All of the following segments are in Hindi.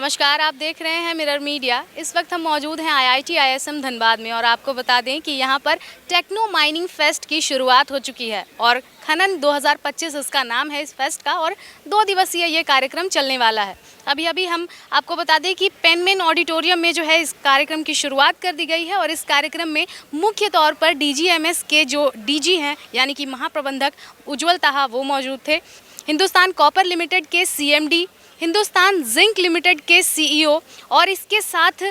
नमस्कार, आप देख रहे हैं मिरर मीडिया। इस वक्त हम मौजूद हैं आईआईटी आईएसएम धनबाद में और आपको बता दें कि यहाँ पर टेक्नो माइनिंग फेस्ट की शुरुआत हो चुकी है और खनन 2025 इसका नाम है इस फेस्ट का और 2 दिवसीय ये कार्यक्रम चलने वाला है। अभी हम आपको बता दें कि पेनमेन ऑडिटोरियम में जो है इस कार्यक्रम की शुरुआत कर दी गई है और इस कार्यक्रम में मुख्य तौर पर डीजीएमएस के जो डीजी हैं यानी कि महाप्रबंधक उज्ज्वल ताहा वो मौजूद थे। हिंदुस्तान कॉपर लिमिटेड के सीएमडी, हिंदुस्तान जिंक लिमिटेड के सीईओ और इसके साथ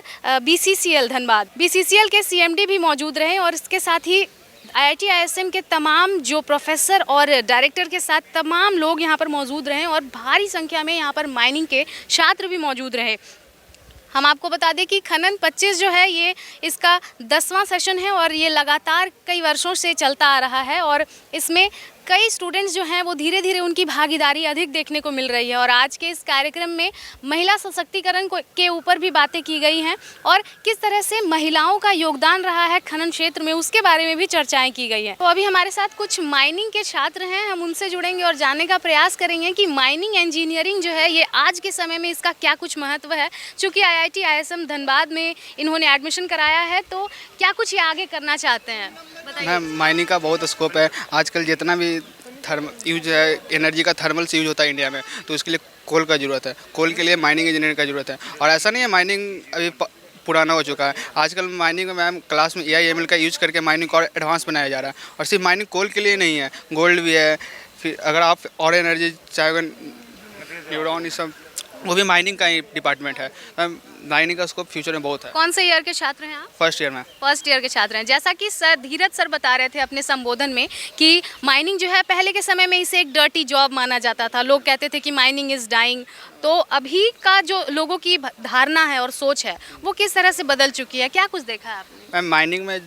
बीसीसीएल धनबाद बीसीसीएल के सीएमडी भी मौजूद रहे और इसके साथ ही आईआईटी आईएसएम के तमाम जो प्रोफेसर और डायरेक्टर के साथ तमाम लोग यहाँ पर मौजूद रहे और भारी संख्या में यहाँ पर माइनिंग के छात्र भी मौजूद रहे। हम आपको बता दें कि खनन 25 जो है ये इसका 10वां सेशन है और ये लगातार कई वर्षों से चलता आ रहा है और इसमें कई स्टूडेंट्स जो हैं वो धीरे धीरे उनकी भागीदारी अधिक देखने को मिल रही है और आज के इस कार्यक्रम में महिला सशक्तिकरण के ऊपर भी बातें की गई हैं और किस तरह से महिलाओं का योगदान रहा है खनन क्षेत्र में उसके बारे में भी चर्चाएं की गई हैं। तो अभी हमारे साथ कुछ माइनिंग के छात्र हैं, हम उनसे जुड़ेंगे और जानने का प्रयास करेंगे कि माइनिंग इंजीनियरिंग जो है ये आज के समय में इसका क्या कुछ महत्व है। चूँकि आईआईटी आईएसएम धनबाद में इन्होंने एडमिशन कराया है तो क्या कुछ ये आगे करना चाहते हैं, बताइए। मैम, माइनिंग का बहुत स्कोप है। आजकल जितना भी यूज है एनर्जी का थर्मल से यूज होता है इंडिया में, तो उसके लिए कोल का ज़रूरत है। कोल के लिए माइनिंग इंजीनियर का ज़रूरत है और ऐसा नहीं है माइनिंग अभी पुराना हो चुका है। आजकल माइनिंग में मैम क्लास में एआईएमएल का यूज़ करके माइनिंग को और एडवांस बनाया जा रहा है और सिर्फ माइनिंग कोल के लिए नहीं है, गोल्ड भी है। फिर अगर आप और एनर्जी चाहे न्यूरॉन ये सब वो भी माइनिंग का ही डिपार्टमेंट है। मैम, माइनिंग का स्कोप फ्यूचर में बहुत है। कौन से ईयर के छात्र हैं आप? फर्स्ट ईयर में। फर्स्ट ईयर के छात्र हैं। जैसा कि सर धीरज सर बता रहे थे अपने संबोधन में कि माइनिंग जो है पहले के समय में इसे एक डर्टी जॉब माना जाता था, लोग कहते थे कि माइनिंग इज़ डाइंग। तो अभी का जो लोगों की धारणा है और सोच है वो किस तरह से बदल चुकी है, क्या कुछ देखा है आपने? मैम, माइनिंग में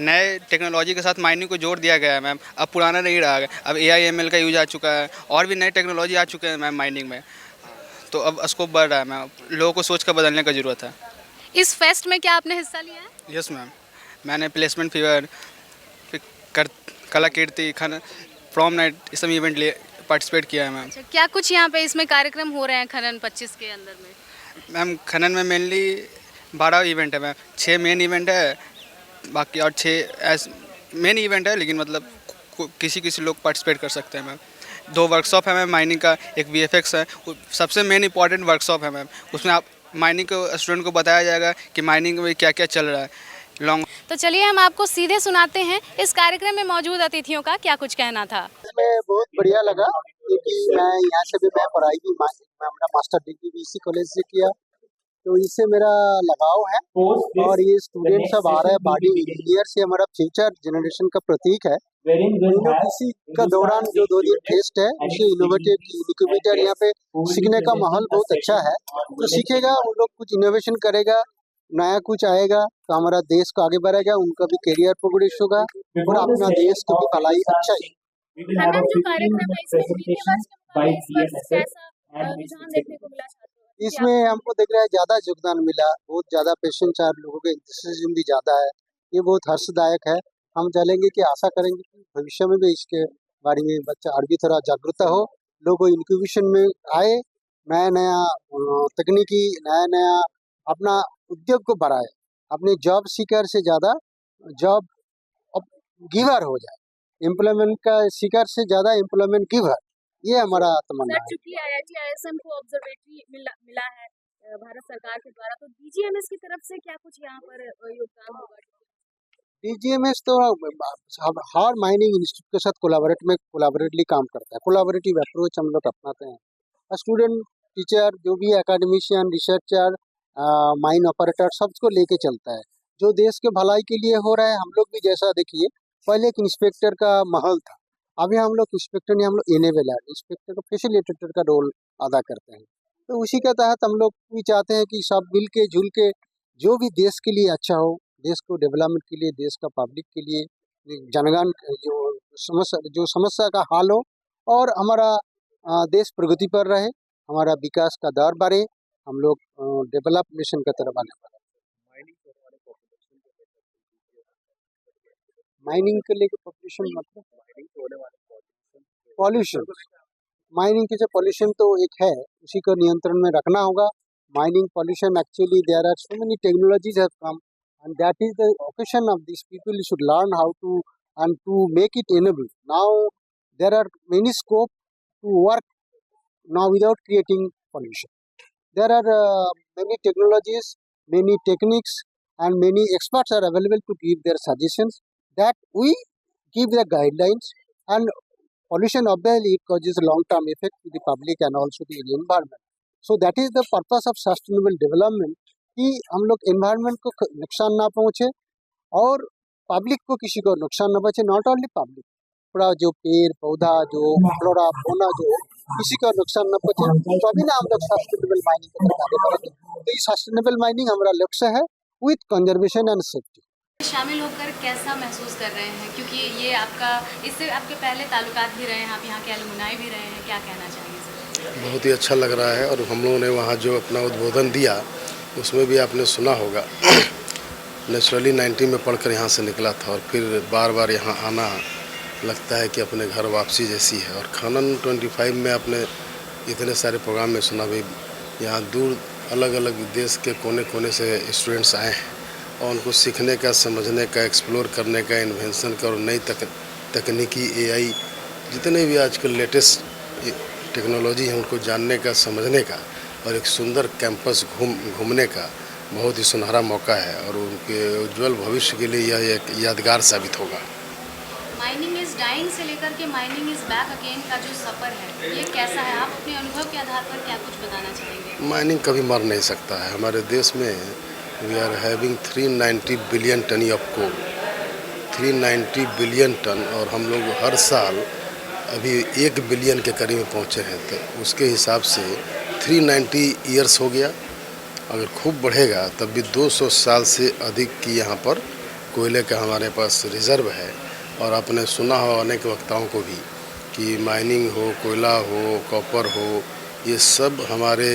नए टेक्नोलॉजी के साथ माइनिंग को जोड़ दिया गया है मैम। अब पुराना नहीं रहा है, अब एआईएमएल का यूज आ चुका है और भी नए टेक्नोलॉजी आ चुके हैं मैम माइनिंग में, तो अब स्कोप बढ़ रहा है मैम। लोगों को सोच कर बदलने का ज़रूरत है। इस फेस्ट में क्या आपने हिस्सा लिया है? यस मैम, मैंने प्लेसमेंट फीवर, फिर कलाकीर्ति, खनन, प्रॉम नाइट ये सब इवेंट लिए पार्टिसिपेट किया है मैम। अच्छा, क्या कुछ यहाँ पे इसमें कार्यक्रम हो रहे हैं खनन 25 के अंदर में? मैम, खनन में मेनली 12 इवेंट है मैम। 6 मेन इवेंट है, बाकी और 6 मेन इवेंट है, लेकिन मतलब किसी लोग पार्टिसिपेट कर सकते हैं मैम। 2 वर्कशॉप है मैम माइनिंग का, एक वीएफएक्स है। सबसे मेन इंपॉर्टेंट वर्कशॉप है मैम, उसमें आप माइनिंग को स्टूडेंट को बताया जाएगा कि माइनिंग में क्या क्या चल रहा है लॉन्ग। तो चलिए हम आपको सीधे सुनाते हैं इस कार्यक्रम में मौजूद अतिथियों का क्या कुछ कहना था। इसमें बहुत बढ़िया लगा क्योंकि मैं यहाँ से भी मैं पढ़ाई भी मैं अपना मास्टर डिग्री भी इसी कॉलेज से किया, तो इससे मेरा लगाव है और ये स्टूडेंट सब आ रहे हैं बॉडी इंजीनियर से, हमारा फ्यूचर जनरेशन का प्रतीक है। इसी का दौरान जो 2 दिन टेस्ट है उसे इनोवेटिव इनक्यूबेटर यहाँ पे सीखने का माहौल बहुत अच्छा है, तो सीखेगा उन लोग, कुछ इनोवेशन करेगा, नया कुछ आएगा तो हमारा देश को आगे बढ़ेगा, उनका भी करियर प्रोग्रेस होगा और अपना देश को भी भलाई अच्छा ही। इसमें हमको देख रहा है ज्यादा योगदान मिला, बहुत ज्यादा पेशेंट चार लोगों के इंतजाम भी ज्यादा है, ये बहुत हर्षदायक है। हम चलेंगे कि आशा करेंगे कि भविष्य में भी इसके बारे में बच्चा और भी थोड़ा जागरूकता हो, लोग इंक्यूबेशन में आए, नया नया तकनीकी नया अपना उद्योग को बढ़ाए, अपने जॉब सीकर से ज्यादा जॉब गिवर हो जाए, एम्प्लॉयमेंट का सीकर से ज्यादा एम्प्लॉयमेंट गिवर, ये हमारा तमन्ना है। चूंकि आईआईटी आईएसएम को ऑब्जर्वेटरी मिला है भारत सरकार के द्वारा, तो डीजीएमएस की तरफ से क्या कुछ यहाँ पर योगदान होगा? डीजीएमएस तो हर माइनिंग इंस्टीट्यूट के साथ कोलैबोरेटली काम करता है, कोलैबोरेटिव अप्रोच हम लोग अपनाते हैं। स्टूडेंट, टीचर, जो भी एकेडमिशियन, रिसर्चर, माइन ऑपरेटर, सबको लेके चलता है जो देश के भलाई के लिए हो रहा है। हम लोग भी जैसा देखिए पहले एक इंस्पेक्टर का माहौल था, अभी हम लोग इंस्पेक्टर नहीं, हम लोग इनेबलर, इंस्पेक्टर का फैसिलिटेटर का रोल अदा करते हैं। तो उसी के तहत हम लोग भी चाहते हैं कि सब मिल के जुल के जो भी देश के लिए अच्छा हो, देश को डेवलपमेंट के लिए, देश का पब्लिक के लिए, जनगण जो समस्या का हल हो और हमारा देश प्रगति पर रहे, हमारा विकास का दर बढ़े, हम लोग डेवलपमेंट की तरफ आने बढ़े। माइनिंग के लिए पॉल्यूशन मतलब पॉल्यूशन, माइनिंग के जो पॉल्यूशन तो एक है, उसी को नियंत्रण में रखना होगा। mining pollution. Actually, there are so many technologies have come, and that is the occasion of these people should learn how to and to make it enable. Now there are many scope to work now without creating pollution. There are many technologies, many techniques, and many experts are available to give their suggestions that we give the guidelines. And pollution obviously it causes long-term effect to the public and also the environment. So that is the purpose of sustainable development कि हम लोग environment को नुकसान ना पहुँचे और पब्लिक को किसी को नुकसान ना पहुँचे. नॉट ओनली पब्लिक, पूरा जो पेड़ पौधा जो फ्लोरा फौना जो किसी का नुकसान न पहुंचे, तो अभी ना हम लोग सस्टेनेबल माइनिंग की तरफ आगे बढ़ेंगे. तो ये सस्टेनेबल माइनिंग हमारा लक्ष्य है विथ कंजर्वेशन एंड सेफ्टी. शामिल होकर कैसा महसूस कर रहे हैं, क्योंकि ये आपका इससे आपके पहले ताल्लुकात भी रहे हैं, आप यहाँ के अलुमनाई भी रहे हैं, क्या कहना चाहेंगे सर? बहुत ही अच्छा लग रहा है और हम लोगों ने वहाँ जो अपना उद्बोधन दिया उसमें भी आपने सुना होगा. नेचुरली 90 में पढ़कर यहाँ से निकला था और फिर बार बार यहाँ आना लगता है कि अपने घर वापसी जैसी है. और खनन 25 में आपने इतने सारे प्रोग्राम में सुना भी, यहाँ दूर अलग अलग देश के कोने कोने से स्टूडेंट्स आए हैं और उनको सीखने का, समझने का, एक्सप्लोर करने का, इन्वेंशन का और नई तकनीकी AI जितने भी आजकल लेटेस्ट टेक्नोलॉजी है उनको जानने का, समझने का और एक सुंदर कैंपस घूमने का बहुत ही सुनहरा मौका है और उनके उज्जवल भविष्य के लिए यह एक यादगार साबित होगा. माइनिंग इज डाइंग से लेकर के माइनिंग इज बैक अगेन का जो सफ़र है ये कैसा है, आप अपने अनुभव के आधार पर क्या कुछ बताना चाहेंगे? माइनिंग कभी मर नहीं सकता है. हमारे देश में we are having 390 billion ton of coal, 390 billion ton, और हम लोग हर साल अभी 1 बिलियन के करीब पहुँचे हैं. तो उसके हिसाब से 390 ईयर्स हो गया. अगर खूब बढ़ेगा तब भी 200 साल से अधिक की यहाँ पर कोयले का हमारे पास रिज़र्व है. और आपने सुना हो अनेक वक्ताओं को भी कि माइनिंग हो, कोयला हो, कॉपर हो, ये सब हमारे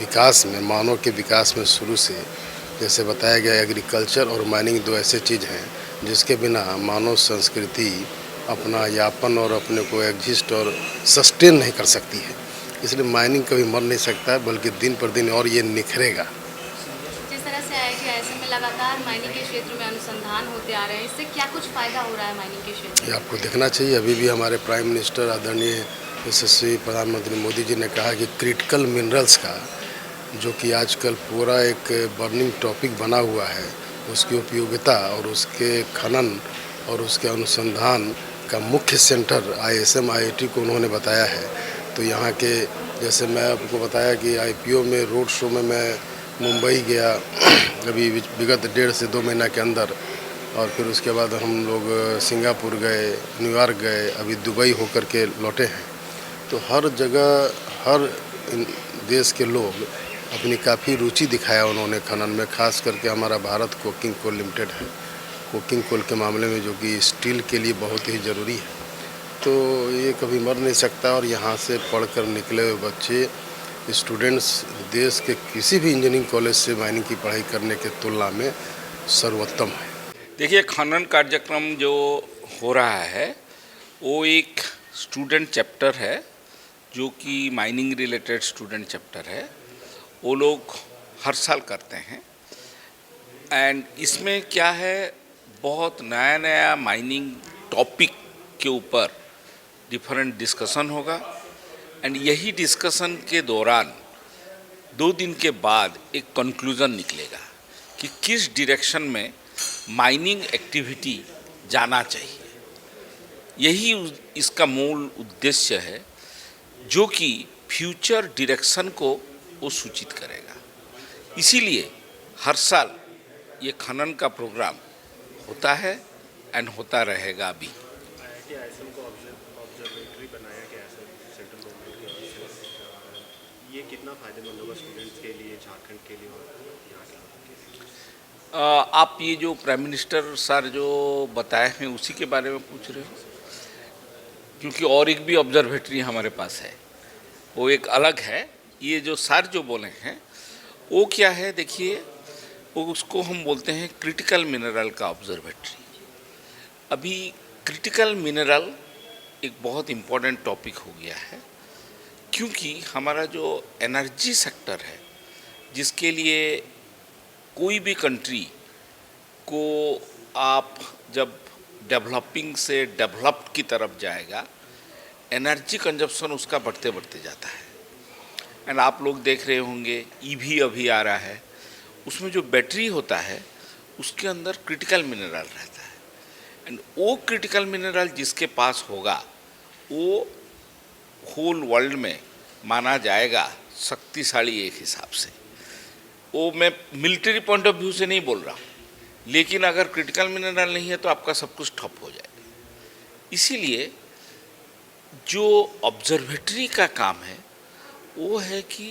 विकास में, मानव के विकास में शुरू से जैसे बताया गया एग्रीकल्चर और माइनिंग दो ऐसे चीज़ हैं जिसके बिना मानव संस्कृति अपना यापन और अपने को एग्जिस्ट और सस्टेन नहीं कर सकती है. इसलिए माइनिंग कभी मर नहीं सकता है, बल्कि दिन पर दिन और ये निखरेगा. जिस तरह से IIT ISM में लगातार माइनिंग के क्षेत्र में अनुसंधान होते आ रहे हैं, इससे क्या कुछ फ़ायदा हो रहा है माइनिंग के क्षेत्र में? ये आपको देखना चाहिए. अभी भी हमारे प्राइम मिनिस्टर आदरणीय यशस्वी प्रधानमंत्री मोदी जी ने कहा कि क्रिटिकल मिनरल्स का, जो कि आजकल पूरा एक बर्निंग टॉपिक बना हुआ है, उसकी उपयोगिता और उसके खनन और उसके अनुसंधान का मुख्य सेंटर ISM IIT को उन्होंने बताया है. तो यहाँ के, जैसे मैं आपको बताया कि IPO में रोड शो में मैं मुंबई गया अभी विगत 1.5 से 2 महीना के अंदर, और फिर उसके बाद हम लोग सिंगापुर गए, न्यूयॉर्क गए, अभी दुबई होकर के लौटे हैं. तो हर जगह हर देश के लोग अपनी काफ़ी रुचि दिखाया उन्होंने खनन में. खास करके हमारा भारत कोकिंग कोल लिमिटेड है, कोकिंग कोल के मामले में, जो कि स्टील के लिए बहुत ही ज़रूरी है. तो ये कभी मर नहीं सकता. और यहाँ से पढ़कर निकले हुए बच्चे, स्टूडेंट्स देश के किसी भी इंजीनियरिंग कॉलेज से माइनिंग की पढ़ाई करने के तुलना में सर्वोत्तम है. देखिए, खनन कार्यक्रम जो हो रहा है वो एक स्टूडेंट चैप्टर है, जो कि माइनिंग रिलेटेड स्टूडेंट चैप्टर है. वो लोग हर साल करते हैं. एंड इसमें क्या है, बहुत नया नया माइनिंग टॉपिक के ऊपर डिफरेंट डिस्कशन होगा. एंड यही डिस्कशन के दौरान 2 दिन के बाद एक कंक्लूज़न निकलेगा कि किस डायरेक्शन में माइनिंग एक्टिविटी जाना चाहिए. यही इसका मूल उद्देश्य है, जो कि फ्यूचर डायरेक्शन को वो सूचित करेगा. इसीलिए हर साल ये खनन का प्रोग्राम होता है एंड होता रहेगा भी. IIT ISM को ऑब्जर्वेटरी बनाया गया है सेंट्रल गवर्नमेंट की ओर से. ये कितना फ़ायदेमंद होगा स्टूडेंट्स के लिए, झारखंड के लिए और यहाँ के लिए? आप ये जो प्राइम मिनिस्टर सर जो बताए हैं उसी के बारे में पूछ रहे हो? क्योंकि और एक भी ऑब्जर्वेटरी हमारे पास है, वो एक अलग है. ये जो सर जो बोले हैं वो क्या है, देखिए, वो उसको हम बोलते हैं क्रिटिकल मिनरल का ऑब्जर्वेटरी. अभी क्रिटिकल मिनरल एक बहुत इम्पोर्टेंट टॉपिक हो गया है. क्योंकि हमारा जो एनर्जी सेक्टर है, जिसके लिए कोई भी कंट्री को आप जब डेवलपिंग से डेवलप्ड की तरफ जाएगा, एनर्जी कंजप्शन उसका बढ़ते बढ़ते जाता है। एंड आप लोग देख रहे होंगे ईवी अभी आ रहा है, उसमें जो बैटरी होता है उसके अंदर क्रिटिकल मिनरल रहता है। एंड वो क्रिटिकल मिनरल जिसके पास होगा वो होल वर्ल्ड में माना जाएगा शक्तिशाली एक हिसाब से। वो मैं मिलिट्री पॉइंट ऑफ व्यू से नहीं बोल रहा हूँ, लेकिन अगर क्रिटिकल मिनरल नहीं है तो आपका सब कुछ ठप हो जाएगा। इसीलिए जो ऑब्जर्वेटरी का काम है वो है कि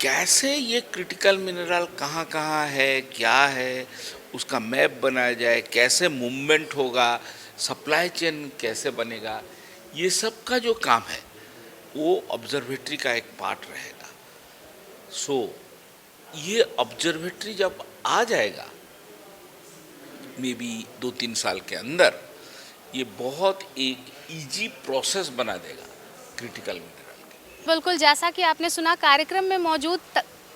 कैसे ये क्रिटिकल मिनरल कहाँ कहाँ है, क्या है, उसका मैप बनाया जाए, कैसे मूवमेंट होगा, सप्लाई चेन कैसे बनेगा, ये सब का जो काम है वो ऑब्जर्वेटरी का एक पार्ट रहेगा। सो ये ऑब्जर्वेटरी जब आ जाएगा मे बी 2-3 साल के अंदर, ये बहुत एक इजी प्रोसेस बना देगा क्रिटिकल मिनरल। बिल्कुल, जैसा कि आपने सुना, कार्यक्रम में मौजूद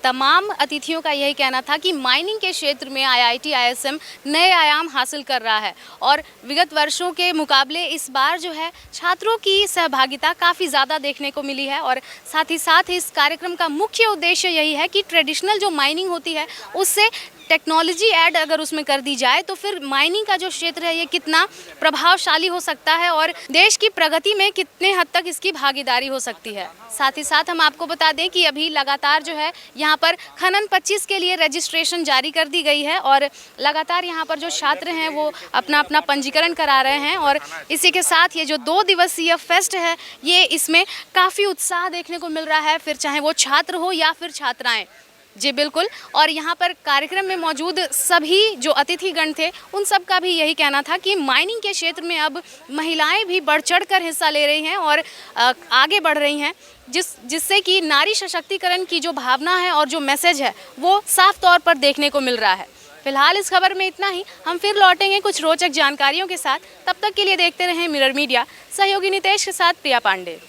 तमाम अतिथियों का यही कहना था कि माइनिंग के क्षेत्र में IIT ISM नए आयाम हासिल कर रहा है और विगत वर्षों के मुकाबले इस बार जो है छात्रों की सहभागिता काफ़ी ज़्यादा देखने को मिली है। और साथ ही इस कार्यक्रम का मुख्य उद्देश्य यही है कि ट्रेडिशनल जो माइनिंग होती है उससे टेक्नोलॉजी ऐड अगर उसमें कर दी जाए तो फिर माइनिंग का जो क्षेत्र है ये कितना प्रभावशाली हो सकता है और देश की प्रगति में कितने हद तक इसकी भागीदारी हो सकती है। साथ ही साथ हम आपको बता दें कि अभी लगातार जो है यहाँ पर खनन 25 के लिए रजिस्ट्रेशन जारी कर दी गई है और लगातार यहाँ पर जो छात्र हैं वो अपना पंजीकरण करा रहे हैं। और इसी के साथ ये जो 2 दिवसीय फेस्ट है ये इसमें काफ़ी उत्साह देखने को मिल रहा है, फिर चाहे वो छात्र हो या फिर छात्राएँ। जी बिल्कुल, और यहाँ पर कार्यक्रम में मौजूद सभी जो अतिथिगण थे उन सब का भी यही कहना था कि माइनिंग के क्षेत्र में अब महिलाएं भी बढ़ चढ़ कर हिस्सा ले रही हैं और आगे बढ़ रही हैं, जिससे कि नारी सशक्तिकरण की जो भावना है और जो मैसेज है वो साफ तौर पर देखने को मिल रहा है। फिलहाल इस खबर में इतना ही, हम फिर लौटेंगे कुछ रोचक जानकारियों के साथ। तब तक के लिए देखते रहें मिरर मीडिया। सहयोगी नितेश के साथ प्रिया पांडे।